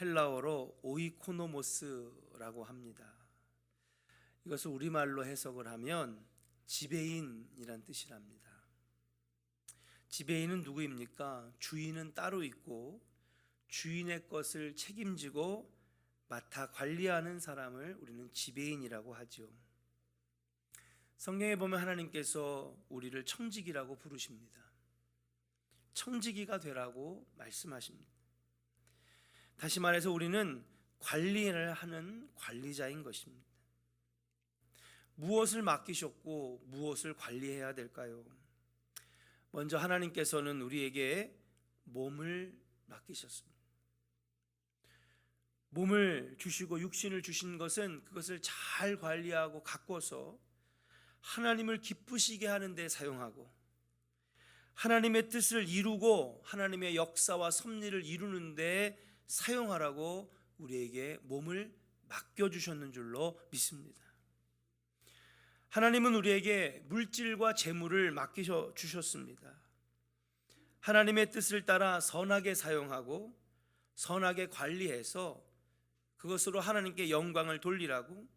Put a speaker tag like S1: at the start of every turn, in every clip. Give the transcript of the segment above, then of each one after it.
S1: 헬라어로 오이코노모스라고 합니다. 이것을 우리말로 해석을 하면 지배인이란 뜻이랍니다. 지배인은 누구입니까? 주인은 따로 있고 주인의 것을 책임지고 맡아 관리하는 사람을 우리는 지배인이라고 하죠. 성경에 보면 하나님께서 우리를 청지기라고 부르십니다. 청지기가 되라고 말씀하십니다. 다시 말해서 우리는 관리를 하는 관리자인 것입니다. 무엇을 맡기셨고 무엇을 관리해야 될까요? 먼저 하나님께서는 우리에게 몸을 맡기셨습니다. 몸을 주시고 육신을 주신 것은 그것을 잘 관리하고 가꿔서 하나님을 기쁘시게 하는 데 사용하고 하나님의 뜻을 이루고 하나님의 역사와 섭리를 이루는 데 사용하라고 우리에게 몸을 맡겨주셨는 줄로 믿습니다. 하나님은 우리에게 물질과 재물을 맡기셔 주셨습니다. 하나님의 뜻을 따라 선하게 사용하고 선하게 관리해서 그것으로 하나님께 영광을 돌리라고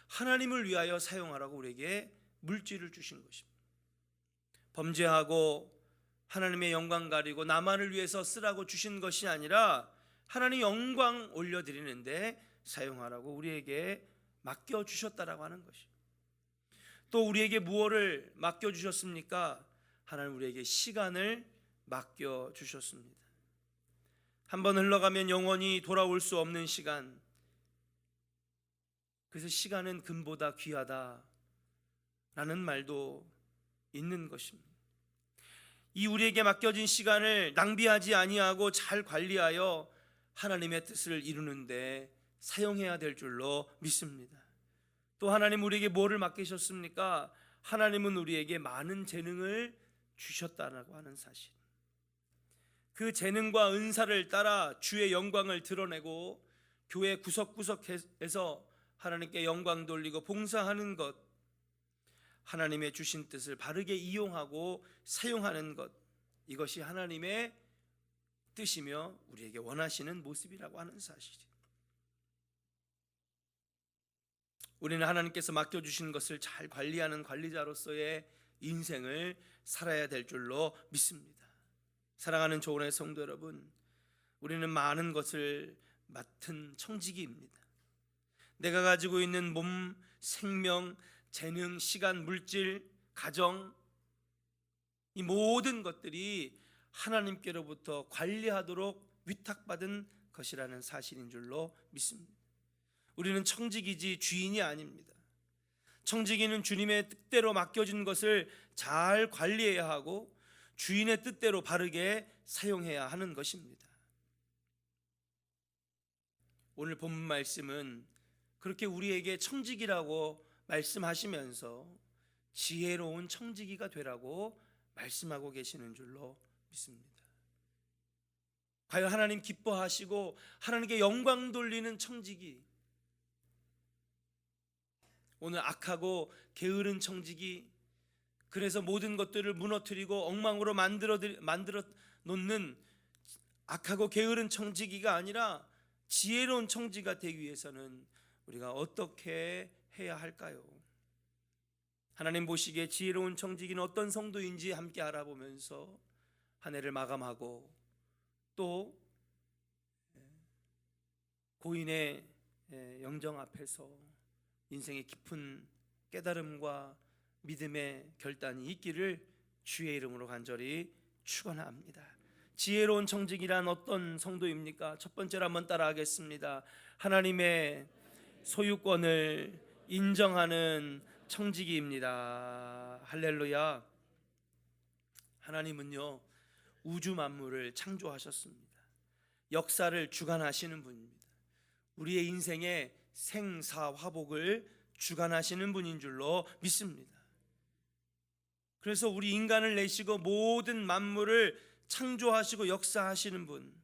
S1: 하나님을 위하여 사용하라고 우리에게 물질을 주신 것입니다. 범죄하고 하나님의 영광 가리고 나만을 위해서 쓰라고 주신 것이 아니라 하나님 영광 올려드리는데 사용하라고 우리에게 맡겨주셨다라고 하는 것입니다. 또 우리에게 무엇을 맡겨주셨습니까? 하나님 우리에게 시간을 맡겨주셨습니다. 한번 흘러가면 영원히 돌아올 수 없는 시간, 그래서 시간은 금보다 귀하다라는 말도 있는 것입니다. 이 우리에게 맡겨진 시간을 낭비하지 아니하고 잘 관리하여 하나님의 뜻을 이루는데 사용해야 될 줄로 믿습니다. 또 하나님 우리에게 뭐를 맡기셨습니까? 하나님은 우리에게 많은 재능을 주셨다라고 하는 사실, 그 재능과 은사를 따라 주의 영광을 드러내고 교회 구석구석에서 하나님께 영광 돌리고 봉사하는 것, 하나님의 주신 뜻을 바르게 이용하고 사용하는 것, 이것이 하나님의 뜻이며 우리에게 원하시는 모습이라고 하는 사실이에요. 우리는 하나님께서 맡겨주신 것을 잘 관리하는 관리자로서의 인생을 살아야 될 줄로 믿습니다. 사랑하는 조은의 성도 여러분, 우리는 많은 것을 맡은 청지기입니다. 내가 가지고 있는 몸, 생명, 재능, 시간, 물질, 가정, 이 모든 것들이 하나님께로부터 관리하도록 위탁받은 것이라는 사실인 줄로 믿습니다. 우리는 청지기지 주인이 아닙니다. 청지기는 주님의 뜻대로 맡겨진 것을 잘 관리해야 하고 주인의 뜻대로 바르게 사용해야 하는 것입니다. 오늘 본문 말씀은 그렇게 우리에게 청지기라고 말씀하시면서 지혜로운 청지기가 되라고 말씀하고 계시는 줄로 믿습니다. 과연 하나님 기뻐하시고 하나님께 영광 돌리는 청지기, 오늘 악하고 게으른 청지기, 그래서 모든 것들을 무너뜨리고 엉망으로 만들어 놓는 악하고 게으른 청지기가 아니라 지혜로운 청지기가 되기 위해서는 우리가 어떻게 해야 할까요? 하나님 보시기에 지혜로운 청지기는 어떤 성도인지 함께 알아보면서 한 해를 마감하고 또 고인의 영정 앞에서 인생의 깊은 깨달음과 믿음의 결단이 있기를 주의 이름으로 간절히 축원합니다. 지혜로운 청지기란 어떤 성도입니까? 첫 번째로 한번 따라하겠습니다. 하나님의 소유권을 인정하는 청지기입니다. 할렐루야. 하나님은요, 우주 만물을 창조하셨습니다. 역사를 주관하시는 분입니다. 우리의 인생의 생사화복을 주관하시는 분인 줄로 믿습니다. 그래서 우리 인간을 내시고 모든 만물을 창조하시고 역사하시는 분,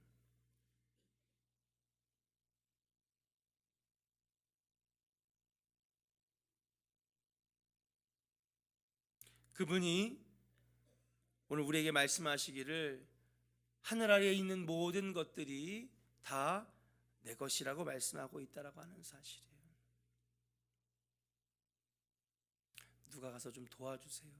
S1: 그분이 오늘 우리에게 말씀하시기를 하늘 아래에 있는 모든 것들이 다 내 것이라고 말씀하고 있다라고 하는 사실이에요. 누가 가서 좀 도와주세요.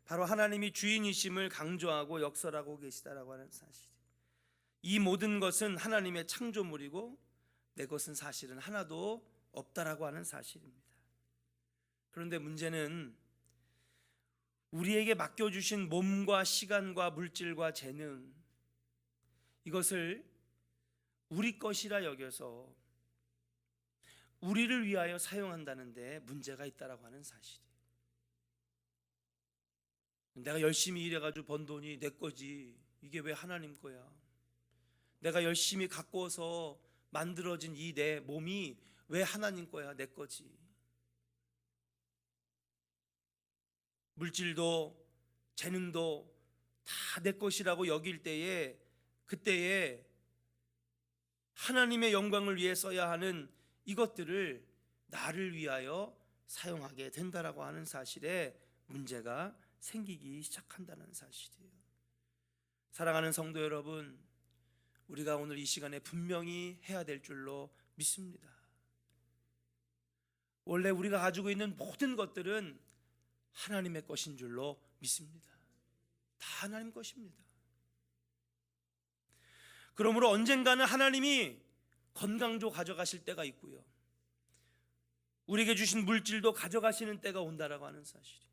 S1: 바로 하나님이 주인이심을 강조하고 역설하고 계시다라고 하는 사실. 이 모든 것은 하나님의 창조물이고 내 것은 사실은 하나도 없다라고 하는 사실입니다. 그런데 문제는 우리에게 맡겨주신 몸과 시간과 물질과 재능, 이것을 우리 것이라 여겨서 우리를 위하여 사용한다는데 문제가 있다라고 하는 사실이에요. 내가 열심히 일해가지고 번 돈이 내 거지, 이게 왜 하나님 거야? 내가 열심히 가꾸어서 만들어진 이 내 몸이 왜 하나님 거야? 내 거지. 물질도 재능도 다 내 것이라고 여길 때에, 그때에 하나님의 영광을 위해 써야 하는 이것들을 나를 위하여 사용하게 된다라고 하는 사실에 문제가 생기기 시작한다는 사실이에요. 사랑하는 성도 여러분, 우리가 오늘 이 시간에 분명히 해야 될 줄로 믿습니다. 원래 우리가 가지고 있는 모든 것들은 하나님의 것인 줄로 믿습니다. 다 하나님 것입니다. 그러므로 언젠가는 하나님이 건강도 가져가실 때가 있고요, 우리에게 주신 물질도 가져가시는 때가 온다라고 하는 사실이,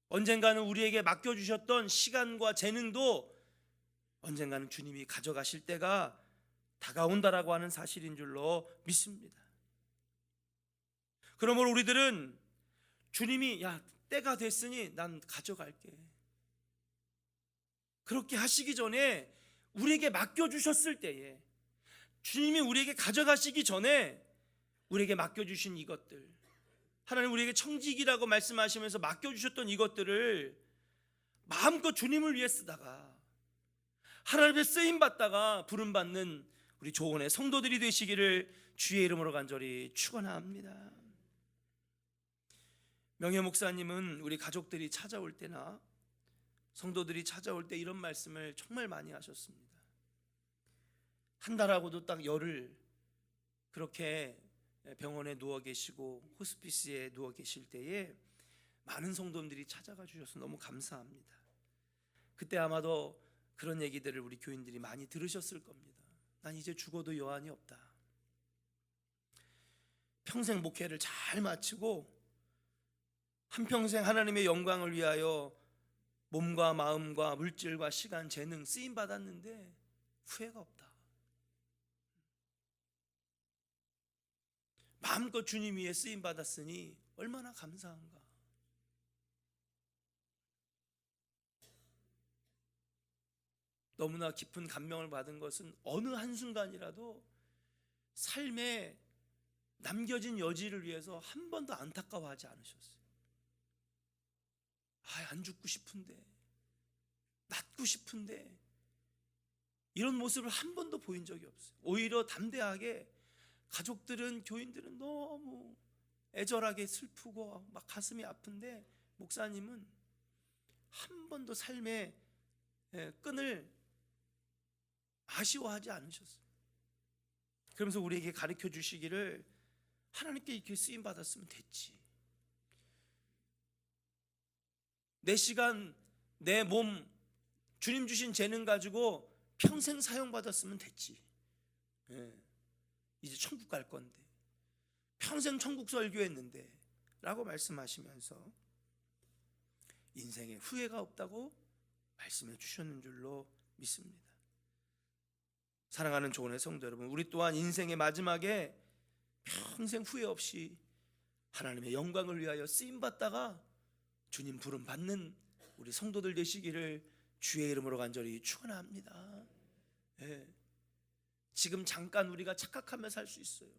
S1: 언젠가는 우리에게 맡겨주셨던 시간과 재능도 언젠가는 주님이 가져가실 때가 다가온다라고 하는 사실인 줄로 믿습니다. 그러므로 우리들은 주님이 때가 됐으니 난 가져갈게, 그렇게 하시기 전에 우리에게 맡겨주셨을 때에, 주님이 우리에게 가져가시기 전에 우리에게 맡겨주신 이것들, 하나님 우리에게 청직이라고 말씀하시면서 맡겨주셨던 이것들을 마음껏 주님을 위해 쓰다가 하나님의 쓰임받다가 부름받는 우리 조원의 성도들이 되시기를 주의 이름으로 간절히 축원합니다. 명예 목사님은 우리 가족들이 찾아올 때나 성도들이 찾아올 때 이런 말씀을 정말 많이 하셨습니다. 한 달하고도 딱 열흘 그렇게 병원에 누워 계시고 호스피스에 누워 계실 때에 많은 성도님들이 찾아가 주셔서 너무 감사합니다. 그때 아마도 그런 얘기들을 우리 교인들이 많이 들으셨을 겁니다. 난 이제 죽어도 여한이 없다. 평생 목회를 잘 마치고 한평생 하나님의 영광을 위하여 몸과 마음과 물질과 시간, 재능 쓰임 받았는데 후회가 없다. 마음껏 주님 위에 쓰임 받았으니 얼마나 감사한가. 너무나 깊은 감명을 받은 것은 어느 한순간이라도 삶에 남겨진 여지를 위해서 한 번도 안타까워하지 않으셨어요. 안 죽고 싶은데, 낫고 싶은데, 이런 모습을 한 번도 보인 적이 없어요. 오히려 담대하게 가족들은, 교인들은 너무 애절하게 슬프고 막 가슴이 아픈데 목사님은 한 번도 삶의 끈을 아쉬워하지 않으셨어요. 그러면서 우리에게 가르쳐 주시기를 하나님께 이렇게 쓰임 받았으면 됐지, 내 시간, 내 몸, 주님 주신 재능 가지고 평생 사용받았으면 됐지, 이제 천국 갈 건데, 평생 천국 설교했는데 라고 말씀하시면서 인생에 후회가 없다고 말씀해 주셨는 줄로 믿습니다. 사랑하는 조원의 성도 여러분, 우리 또한 인생의 마지막에 평생 후회 없이 하나님의 영광을 위하여 쓰임받다가 주님 부름 받는 우리 성도들 되시기를 주의 이름으로 간절히 축원합니다. 지금 잠깐 우리가 착각하며 살 수 있어요.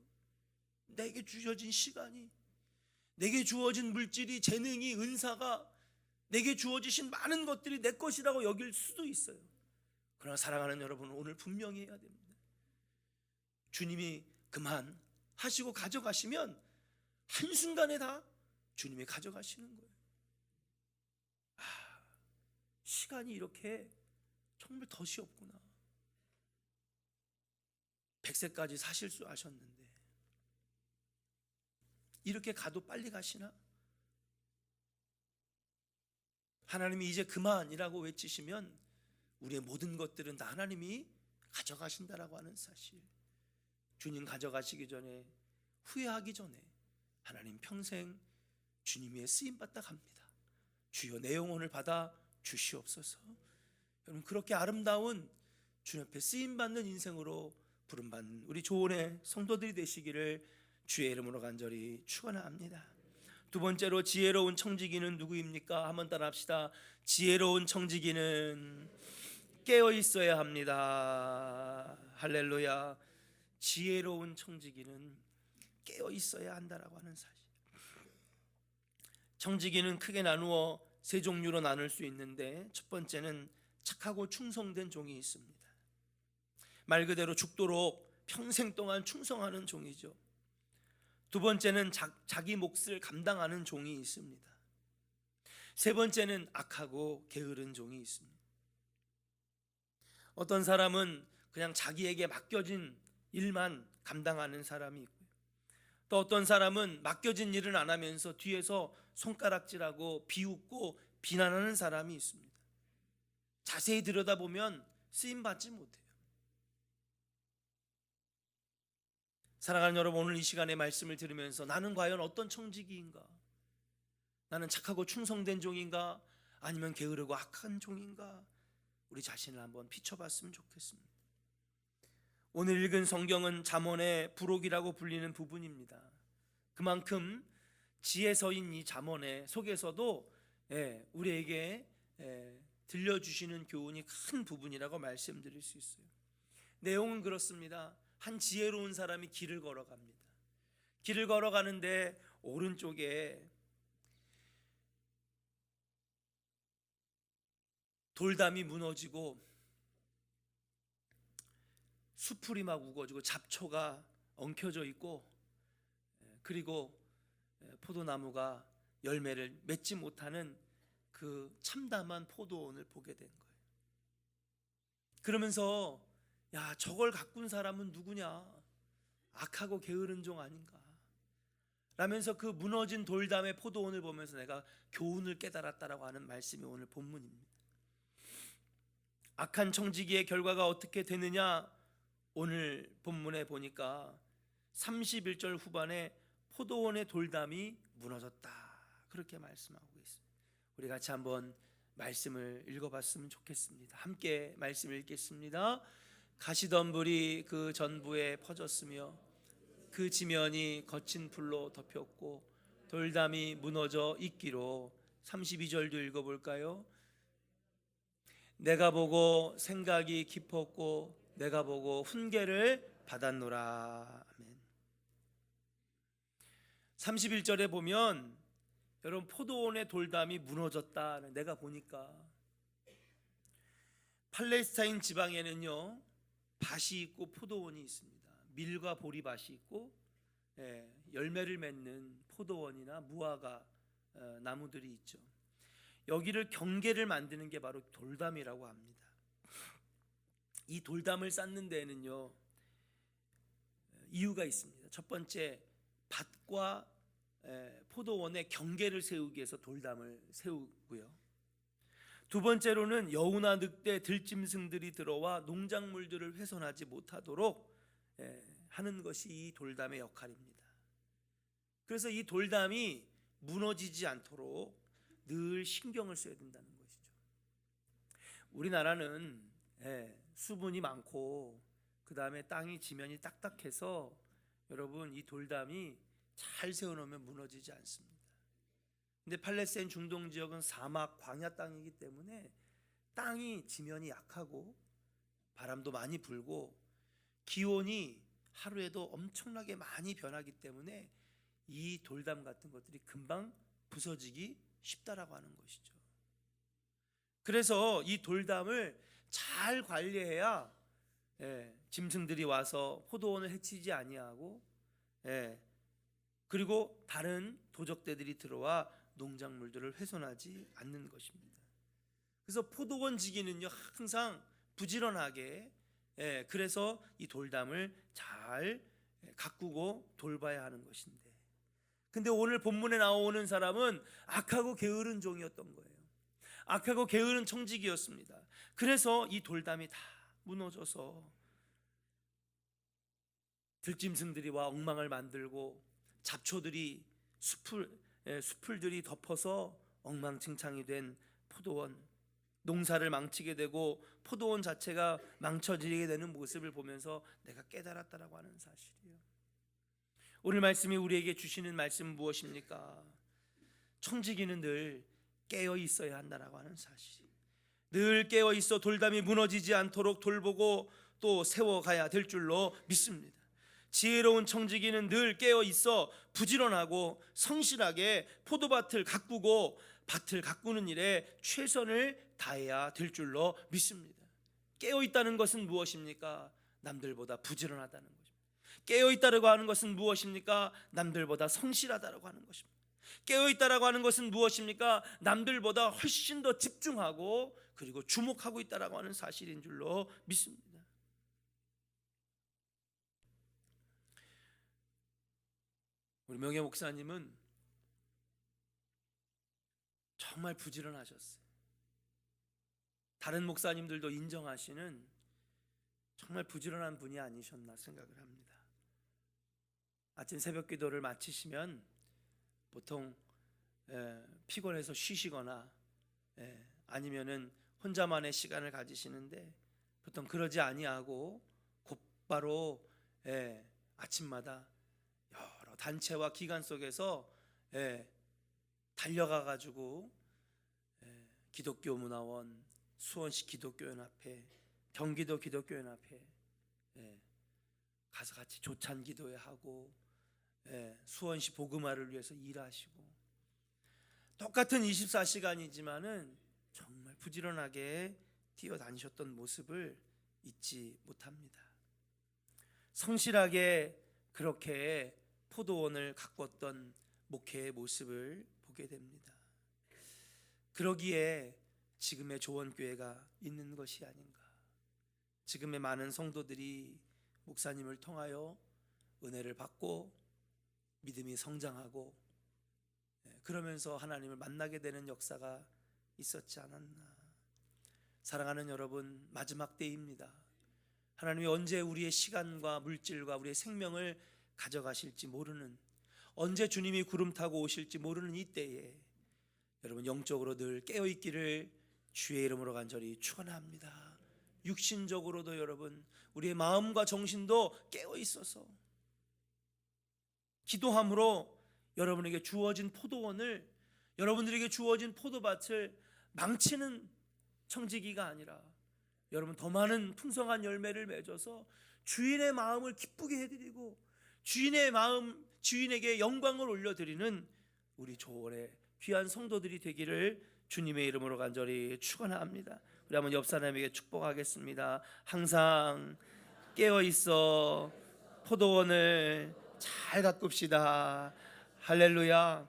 S1: 내게 주어진 시간이, 내게 주어진 물질이, 재능이, 은사가, 내게 주어지신 많은 것들이 내 것이라고 여길 수도 있어요. 그러나 사랑하는 여러분, 오늘 분명히 해야 됩니다. 주님이 그만 하시고 가져가시면 한순간에 다 주님이 가져가시는 거예요. 시간이 이렇게 정말 덫이 없구나. 100세까지 사실 수 아셨는데 이렇게 가도 빨리 가시나? 하나님이 이제 그만이라고 외치시면 우리의 모든 것들은 다 하나님이 가져가신다라고 하는 사실, 주님 가져가시기 전에, 후회하기 전에 하나님 평생 주님 위에 쓰임받다 갑니다. 주여 내 영혼을 받아 주시옵소서. 여러분, 그렇게 아름다운 주님 앞에 쓰임받는 인생으로 부름받는 우리 조원의 성도들이 되시기를 주의 이름으로 간절히 축원합니다. 두 번째로, 지혜로운 청지기는 누구입니까? 한번 따라 합시다. 지혜로운 청지기는 깨어 있어야 합니다. 할렐루야. 지혜로운 청지기는 깨어 있어야 한다라고 하는 사실. 청지기는 크게 나누어 세 종류로 나눌 수 있는데, 첫 번째는 착하고 충성된 종이 있습니다. 말 그대로 죽도록 평생 동안 충성하는 종이죠. 두 번째는 자기 몫을 감당하는 종이 있습니다. 세 번째는 악하고 게으른 종이 있습니다. 어떤 사람은 그냥 자기에게 맡겨진 일만 감당하는 사람이 있고요, 또 어떤 사람은 맡겨진 일은 안 하면서 뒤에서 손가락질하고 비웃고 비난하는 사람이 있습니다. 자세히 들여다보면 쓰임받지 못해요. 사랑하는 여러분, 오늘 이 시간에 말씀을 들으면서 나는 과연 어떤 청지기인가? 나는 착하고 충성된 종인가? 아니면 게으르고 악한 종인가? 우리 자신을 한번 비춰봤으면 좋겠습니다. 오늘 읽은 성경은 잠언의 부록이라고 불리는 부분입니다. 그만큼 지혜서인 이 잠언의 속에서도 우리에게 들려주시는 교훈이 큰 부분이라고 말씀드릴 수 있어요. 내용은 그렇습니다. 한 지혜로운 사람이 길을 걸어갑니다. 길을 걸어가는데 오른쪽에 돌담이 무너지고 수풀이 막 우거지고 잡초가 엉켜져 있고, 그리고 포도나무가 열매를 맺지 못하는 그 참담한 포도원을 보게 된 거예요. 그러면서 야, 저걸 가꾼 사람은 누구냐? 악하고 게으른 종 아닌가? 라면서 그 무너진 돌담의 포도원을 보면서 내가 교훈을 깨달았다라고 하는 말씀이 오늘 본문입니다. 악한 청지기의 결과가 어떻게 되느냐? 오늘 본문에 보니까 31절 후반에 포도원의 돌담이 무너졌다, 그렇게 말씀하고 있습니다. 우리 같이 한번 말씀을 읽어봤으면 좋겠습니다. 함께 말씀 읽겠습니다. 가시덤불이 그 전부에 퍼졌으며 그 지면이 거친 풀로 덮였고 돌담이 무너져 있기로. 32절도 읽어볼까요? 내가 보고 생각이 깊었고 내가 보고 훈계를 받았노라. 아멘. 31절에 보면 여러분, 포도원의 돌담이 무너졌다. 내가 보니까 팔레스타인 지방에는요, 밭이 있고 포도원이 있습니다. 밀과 보리밭이 있고 열매를 맺는 포도원이나 무화과 나무들이 있죠. 여기를 경계를 만드는 게 바로 돌담이라고 합니다. 이 돌담을 쌓는 데에는요, 이유가 있습니다. 첫 번째, 밭과 포도원의 경계를 세우기 위해서 돌담을 세우고요. 두 번째로는 여우나 늑대, 들짐승들이 들어와 농작물들을 훼손하지 못하도록 하는 것이 이 돌담의 역할입니다. 그래서 이 돌담이 무너지지 않도록 늘 신경을 써야 된다는 것이죠. 우리나라는 수분이 많고 그 다음에 땅이 지면이 딱딱해서 여러분, 이 돌담이 잘 세워놓으면 무너지지 않습니다. 근데 팔레스타인 중동 지역은 사막 광야 땅이기 때문에 땅이 지면이 약하고 바람도 많이 불고 기온이 하루에도 엄청나게 많이 변하기 때문에 이 돌담 같은 것들이 금방 부서지기 쉽다라고 하는 것이죠. 그래서 이 돌담을 잘 관리해야 짐승들이 와서 포도원을 해치지 아니하고 그리고 다른 도적대들이 들어와 농작물들을 훼손하지 않는 것입니다. 그래서 포도원 지기는요 항상 부지런하게, 그래서 이 돌담을 잘 가꾸고 돌봐야 하는 것인데, 근데 오늘 본문에 나오는 사람은 악하고 게으른 종이었던 거예요. 악하고 게으른 청지기였습니다. 그래서 이 돌담이 다 무너져서 들짐승들이 와 엉망을 만들고 잡초들이 수풀들이 덮어서 엉망진창이 된 포도원, 농사를 망치게 되고 포도원 자체가 망쳐지게 되는 모습을 보면서 내가 깨달았다라고 하는 사실이에요. 오늘 말씀이 우리에게 주시는 말씀은 무엇입니까? 청지기는 늘 깨어 있어야 한다라고 하는 사실. 늘 깨어 있어 돌담이 무너지지 않도록 돌보고 또 세워가야 될 줄로 믿습니다. 지혜로운 청지기는 늘 깨어 있어 부지런하고 성실하게 포도밭을 가꾸고 밭을 가꾸는 일에 최선을 다해야 될 줄로 믿습니다. 깨어 있다는 것은 무엇입니까? 남들보다 부지런하다는 것입니다. 깨어 있다라고 하는 것은 무엇입니까? 남들보다 성실하다라고 하는 것입니다. 깨어 있다라고 하는 것은 무엇입니까? 남들보다 훨씬 더 집중하고 그리고 주목하고 있다라고 하는 사실인 줄로 믿습니다. 우리 명예 목사님은 정말 부지런하셨어요. 다른 목사님들도 인정하시는 정말 부지런한 분이 아니셨나 생각을 합니다. 아침 새벽 기도를 마치시면 보통 피곤해서 쉬시거나 아니면은 혼자만의 시간을 가지시는데, 보통 그러지 아니하고 곧바로 아침마다 여러 단체와 기관 속에서 달려가 가지고 기독교 문화원, 수원시 기독교연합회, 경기도 기독교연합회 가서 같이 조찬 기도회 하고 수원시 복음화를 위해서 일하시고, 똑같은 24시간이지만은 정말 부지런하게 뛰어다니셨던 모습을 잊지 못합니다. 성실하게 그렇게 포도원을 가꿨던 목회의 모습을 보게 됩니다. 그러기에 지금의 조원교회가 있는 것이 아닌가. 지금의 많은 성도들이 목사님을 통하여 은혜를 받고 믿음이 성장하고 그러면서 하나님을 만나게 되는 역사가 있었지 않았나. 사랑하는 여러분, 마지막 때입니다. 하나님이 언제 우리의 시간과 물질과 우리의 생명을 가져가실지 모르는, 언제 주님이 구름 타고 오실지 모르는 이 때에 여러분 영적으로 늘 깨어있기를 주의 이름으로 간절히 축원합니다. 육신적으로도 여러분 우리의 마음과 정신도 깨어있어서 기도함으로 여러분에게 주어진 포도원을, 여러분들에게 주어진 포도밭을 망치는 청지기가 아니라 여러분 더 많은 풍성한 열매를 맺어서 주인의 마음을 기쁘게 해드리고 주인에게 영광을 올려드리는 우리 조원의 귀한 성도들이 되기를 주님의 이름으로 간절히 축원합니다. 우리 한번 옆 사람에게 축복하겠습니다. 항상 깨어 있어 포도원을 잘 가꿉시다. 할렐루야.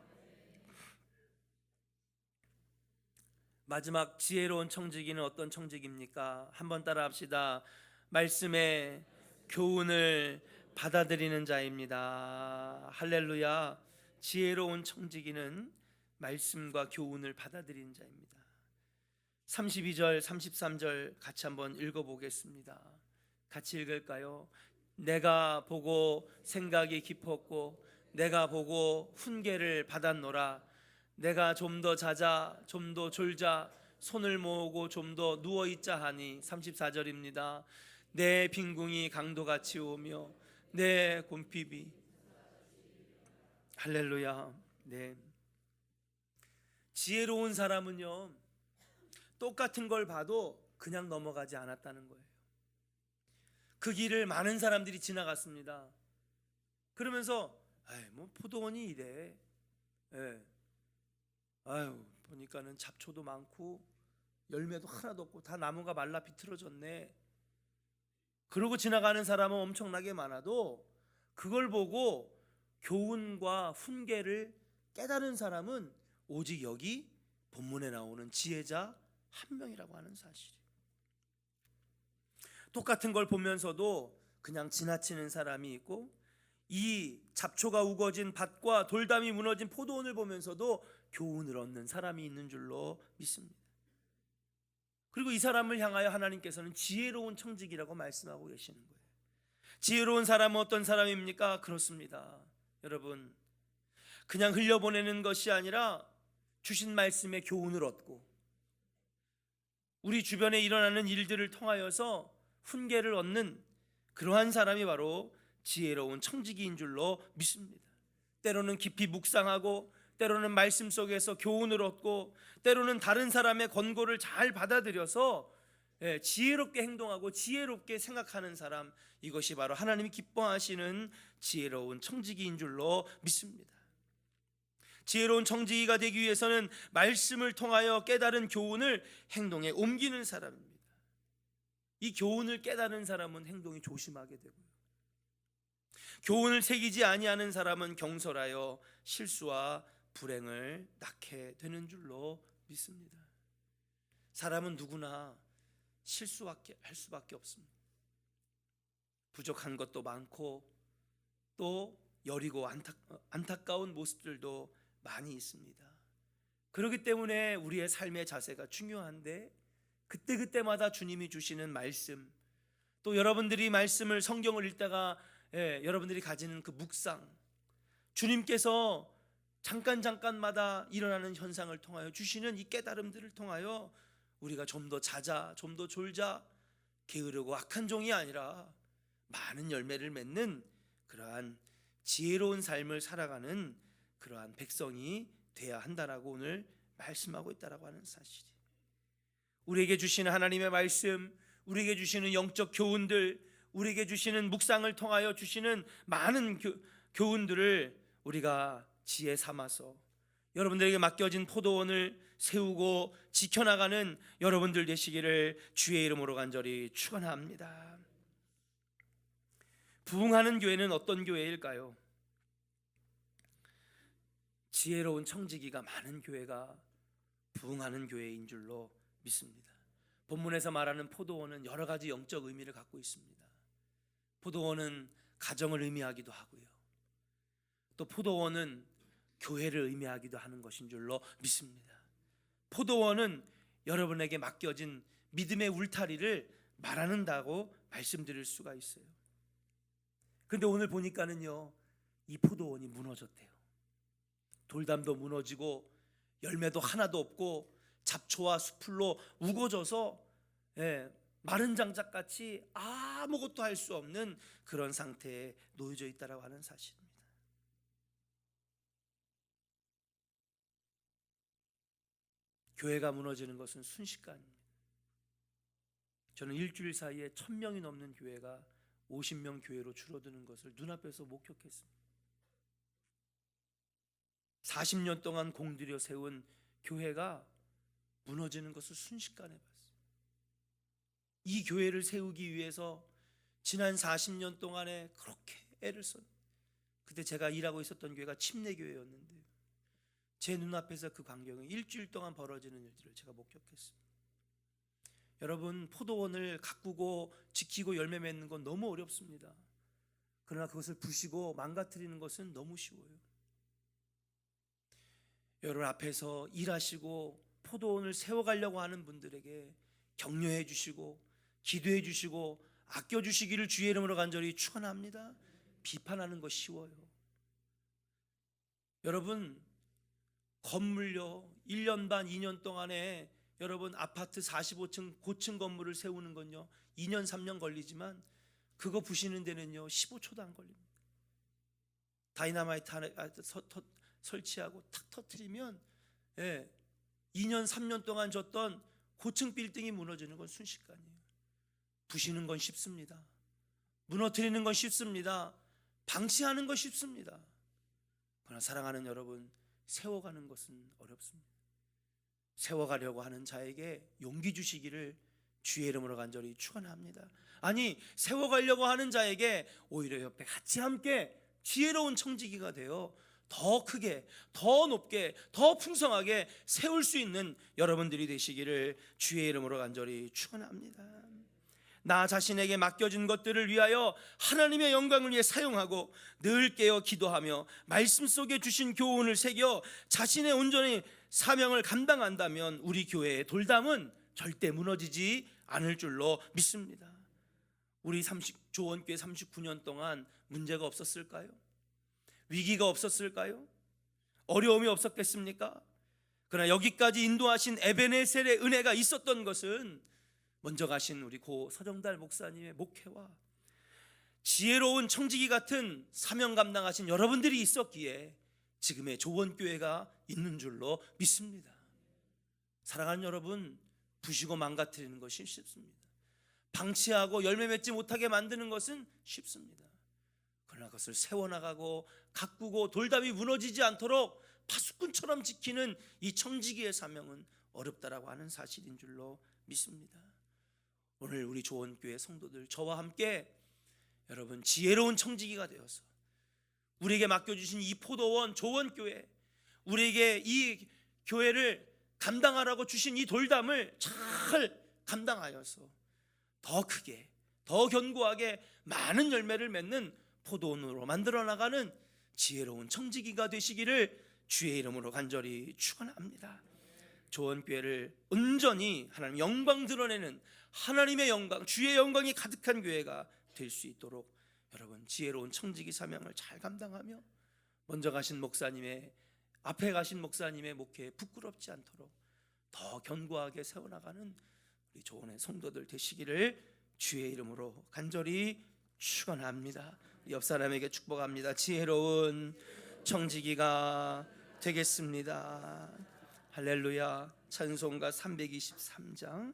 S1: 마지막 지혜로운 청지기는 어떤 청지기입니까? 한번 따라합시다. 말씀의 교훈을 받아들이는 자입니다. 할렐루야. 지혜로운 청지기는 말씀과 교훈을 받아들이는 자입니다. 32절 33절 같이 한번 읽어보겠습니다. 같이 읽을까요? 내가 보고 생각이 깊었고 내가 보고 훈계를 받았노라. 내가 좀 더 자자 좀 더 졸자 손을 모으고 좀 더 누워있자 하니. 34절입니다. 내 빈궁이 강도같이 오며 내 곰핍이. 할렐루야. 네. 지혜로운 사람은요 똑같은 걸 봐도 그냥 넘어가지 않았다는 거예요. 그 길을 많은 사람들이 지나갔습니다. 그러면서 뭐 포도원이 이래, 보니까는 잡초도 많고 열매도 하나도 없고 다 나무가 말라 비틀어졌네. 그러고 지나가는 사람은 엄청나게 많아도 그걸 보고 교훈과 훈계를 깨달은 사람은 오직 여기 본문에 나오는 지혜자 한 명이라고 하는 사실이. 똑같은 걸 보면서도 그냥 지나치는 사람이 있고, 이 잡초가 우거진 밭과 돌담이 무너진 포도원을 보면서도 교훈을 얻는 사람이 있는 줄로 믿습니다. 그리고 이 사람을 향하여 하나님께서는 지혜로운 청지기라고 말씀하고 계시는 거예요. 지혜로운 사람은 어떤 사람입니까? 그렇습니다. 여러분, 그냥 흘려보내는 것이 아니라 주신 말씀에 교훈을 얻고 우리 주변에 일어나는 일들을 통하여서 훈계를 얻는 그러한 사람이 바로 지혜로운 청지기인 줄로 믿습니다. 때로는 깊이 묵상하고, 때로는 말씀 속에서 교훈을 얻고, 때로는 다른 사람의 권고를 잘 받아들여서 지혜롭게 행동하고 지혜롭게 생각하는 사람, 이것이 바로 하나님이 기뻐하시는 지혜로운 청지기인 줄로 믿습니다. 지혜로운 청지기가 되기 위해서는 말씀을 통하여 깨달은 교훈을 행동에 옮기는 사람입니다. 이 교훈을 깨달은 사람은 행동이 조심하게 되고요, 교훈을 새기지 아니하는 사람은 경솔하여 실수와 불행을 낳게 되는 줄로 믿습니다. 사람은 누구나 실수할 수밖에 없습니다. 부족한 것도 많고 또 여리고 안타까운 모습들도 많이 있습니다. 그렇기 때문에 우리의 삶의 자세가 중요한데, 그때마다 주님이 주시는 말씀, 또 여러분들이 말씀을, 성경을 읽다가 여러분들이 가지는 그 묵상, 주님께서 잠깐마다 일어나는 현상을 통하여 주시는 이 깨달음들을 통하여 우리가 좀 더 자자, 좀 더 졸자, 게으르고 악한 종이 아니라 많은 열매를 맺는 그러한 지혜로운 삶을 살아가는 그러한 백성이 돼야 한다라고 오늘 말씀하고 있다라고 하는 사실이, 우리에게 주시는 하나님의 말씀, 우리에게 주시는 영적 교훈들, 우리에게 주시는 묵상을 통하여 주시는 많은 교훈들을 우리가 지혜 삼아서 여러분들에게 맡겨진 포도원을 세우고 지켜나가는 여러분들 되시기를 주의 이름으로 간절히 축원합니다. 부흥하는 교회는 어떤 교회일까요? 지혜로운 청지기가 많은 교회가 부흥하는 교회인 줄로 믿습니다. 본문에서 말하는 포도원은 여러 가지 영적 의미를 갖고 있습니다. 포도원은 가정을 의미하기도 하고요, 또 포도원은 교회를 의미하기도 하는 것인 줄로 믿습니다. 포도원은 여러분에게 맡겨진 믿음의 울타리를 말하는다고 말씀드릴 수가 있어요. 그런데 오늘 보니까는요, 이 포도원이 무너졌대요. 돌담도 무너지고 열매도 하나도 없고 잡초와 수풀로 우거져서 마른 장작같이 아무것도 할 수 없는 그런 상태에 놓여져 있다라고 하는 사실입니다. 교회가 무너지는 것은 순식간입니다. 저는 일주일 사이에 1000명이 넘는 교회가 50명 교회로 줄어드는 것을 눈앞에서 목격했습니다. 40년 동안 공들여 세운 교회가 무너지는 것을 순식간에 봤어요. 이 교회를 세우기 위해서 지난 40년 동안에 그렇게 애를 썼는데, 그때 제가 일하고 있었던 교회가 침례교회였는데 제 눈앞에서 그 광경이 일주일 동안 벌어지는 일들을 제가 목격했습니다. 여러분, 포도원을 가꾸고 지키고 열매 맺는 건 너무 어렵습니다. 그러나 그것을 부시고 망가뜨리는 것은 너무 쉬워요. 여러분 앞에서 일하시고 포도원을 세워가려고 하는 분들에게 격려해 주시고 기도해 주시고 아껴 주시기를 주의 이름으로 간절히 축원합니다. 비판하는 거 쉬워요. 여러분, 건물요 1년 반 2년 동안에 여러분 아파트 45층 고층 건물을 세우는 건요 2년 3년 걸리지만 그거 부시는 데는요 15초도 안 걸립니다. 다이너마이트 설치하고 탁 터뜨리면 2년 3년 동안 졌던 고층 빌딩이 무너지는 건 순식간이에요. 부시는 건 쉽습니다. 무너뜨리는 건 쉽습니다. 방치하는 건 쉽습니다. 그러나 사랑하는 여러분, 세워가는 것은 어렵습니다. 세워가려고 하는 자에게 용기 주시기를 주의 이름으로 간절히 축원합니다. 아니, 세워가려고 하는 자에게 오히려 옆에 같이 함께 지혜로운 청지기가 되어 더 크게, 더 높게, 더 풍성하게 세울 수 있는 여러분들이 되시기를 주의 이름으로 간절히 축원합니다. 나 자신에게 맡겨진 것들을 위하여 하나님의 영광을 위해 사용하고 늘 깨어 기도하며 말씀 속에 주신 교훈을 새겨 자신의 온전히 사명을 감당한다면 우리 교회의 돌담은 절대 무너지지 않을 줄로 믿습니다. 우리 조원교회 39년 동안 문제가 없었을까요? 위기가 없었을까요? 어려움이 없었겠습니까? 그러나 여기까지 인도하신 에베네셀의 은혜가 있었던 것은 먼저 가신 우리 고 서정달 목사님의 목회와 지혜로운 청지기 같은 사명 감당하신 여러분들이 있었기에 지금의 조원교회가 있는 줄로 믿습니다. 사랑하는 여러분, 부시고 망가뜨리는 것이 쉽습니다. 방치하고 열매 맺지 못하게 만드는 것은 쉽습니다. 그러나 그것을 세워나가고 가꾸고 돌담이 무너지지 않도록 파수꾼처럼 지키는 이 청지기의 사명은 어렵다라고 하는 사실인 줄로 믿습니다. 오늘 우리 조원교회 성도들, 저와 함께 여러분 지혜로운 청지기가 되어서 우리에게 맡겨주신 이 포도원 조원교회, 우리에게 이 교회를 감당하라고 주신 이 돌담을 잘 감당하여서 더 크게, 더 견고하게 많은 열매를 맺는 포도원으로 만들어 나가는 지혜로운 청지기가 되시기를 주의 이름으로 간절히 축원합니다. 조원교회를 온전히 하나님 영광 드러내는 하나님의 영광, 주의 영광이 가득한 교회가 될 수 있도록 여러분 지혜로운 청지기 사명을 잘 감당하며 먼저 가신 목사님의, 앞에 가신 목사님의 목회에 부끄럽지 않도록 더 견고하게 세워나가는 우리 조원의 성도들 되시기를 주의 이름으로 간절히 축원합니다. 옆 사람에게 축복합니다. 지혜로운 청지기가 되겠습니다. 할렐루야. 찬송가 323장